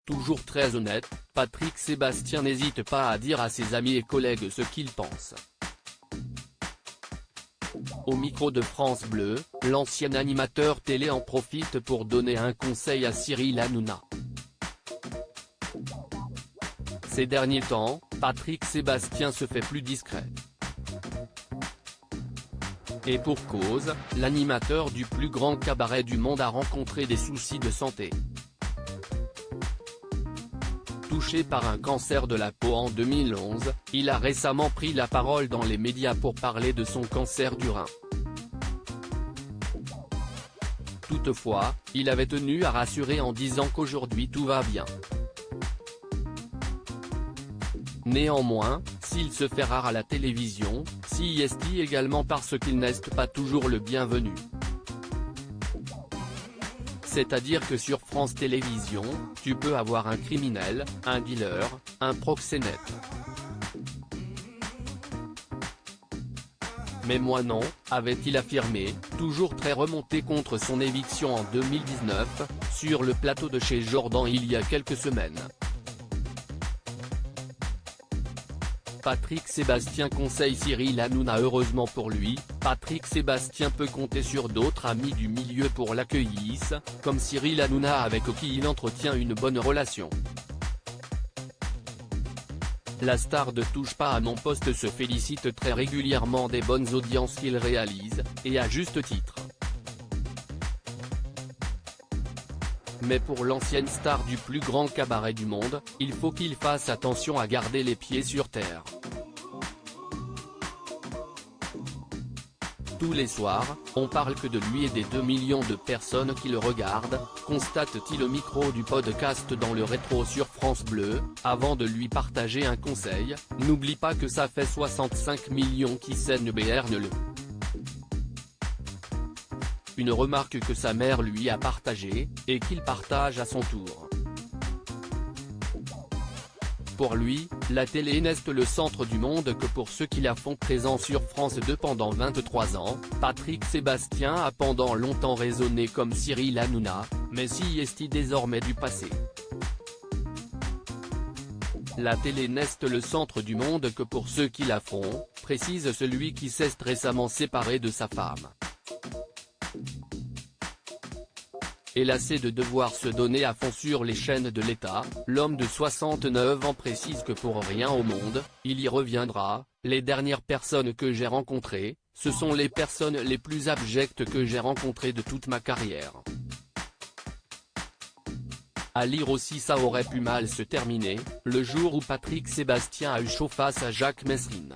Toujours très honnête, Patrick Sébastien n'hésite pas à dire à ses amis et collègues ce qu'il pense. Au micro de France Bleu, l'ancien animateur télé en profite pour donner un conseil à Cyril Hanouna. Ces derniers temps, Patrick Sébastien se fait plus discret. Et pour cause, l'animateur du plus grand cabaret du monde a rencontré des soucis de santé. Touché par un cancer de la peau en 2011, il a récemment pris la parole dans les médias pour parler de son cancer du rein. Toutefois, il avait tenu à rassurer en disant qu'aujourd'hui tout va bien. Néanmoins, s'il se fait rare à la télévision, s'y est également parce qu'il n'est pas toujours le bienvenu. C'est-à-dire que sur France Télévisions, tu peux avoir un criminel, un dealer, un proxénète. Mais moi non, avait-il affirmé, toujours très remonté contre son éviction en 2019, sur le plateau de chez Jordan il y a quelques semaines. Patrick Sébastien conseille Cyril Hanouna. Heureusement pour lui, Patrick Sébastien peut compter sur d'autres amis du milieu pour l'accueillir, comme Cyril Hanouna avec qui il entretient une bonne relation. La star de Touche pas à mon poste se félicite très régulièrement des bonnes audiences qu'il réalise, et à juste titre. Mais pour l'ancienne star du plus grand cabaret du monde, il faut qu'il fasse attention à garder les pieds sur terre. Tous les soirs, on parle que de lui et des 2 millions de personnes qui le regardent, constate-t-il au micro du podcast dans le rétro sur France Bleu, avant de lui partager un conseil: n'oublie pas que ça fait 65 millions qui berne-le. Une remarque que sa mère lui a partagée, et qu'il partage à son tour. Pour lui, la télé n'est le centre du monde que pour ceux qui la font. Présent sur France 2 pendant 23 ans, Patrick Sébastien a pendant longtemps raisonné comme Cyril Hanouna, mais s'y est désormais du passé. La télé n'est le centre du monde que pour ceux qui la font, précise celui qui s'est récemment séparé de sa femme. Et lassé de devoir se donner à fond sur les chaînes de l'État, l'homme de 69 ans précise que pour rien au monde, il y reviendra. Les dernières personnes que j'ai rencontrées, ce sont les personnes les plus abjectes que j'ai rencontrées de toute ma carrière. À lire aussi: ça aurait pu mal se terminer, le jour où Patrick Sébastien a eu chaud face à Jacques Messrine.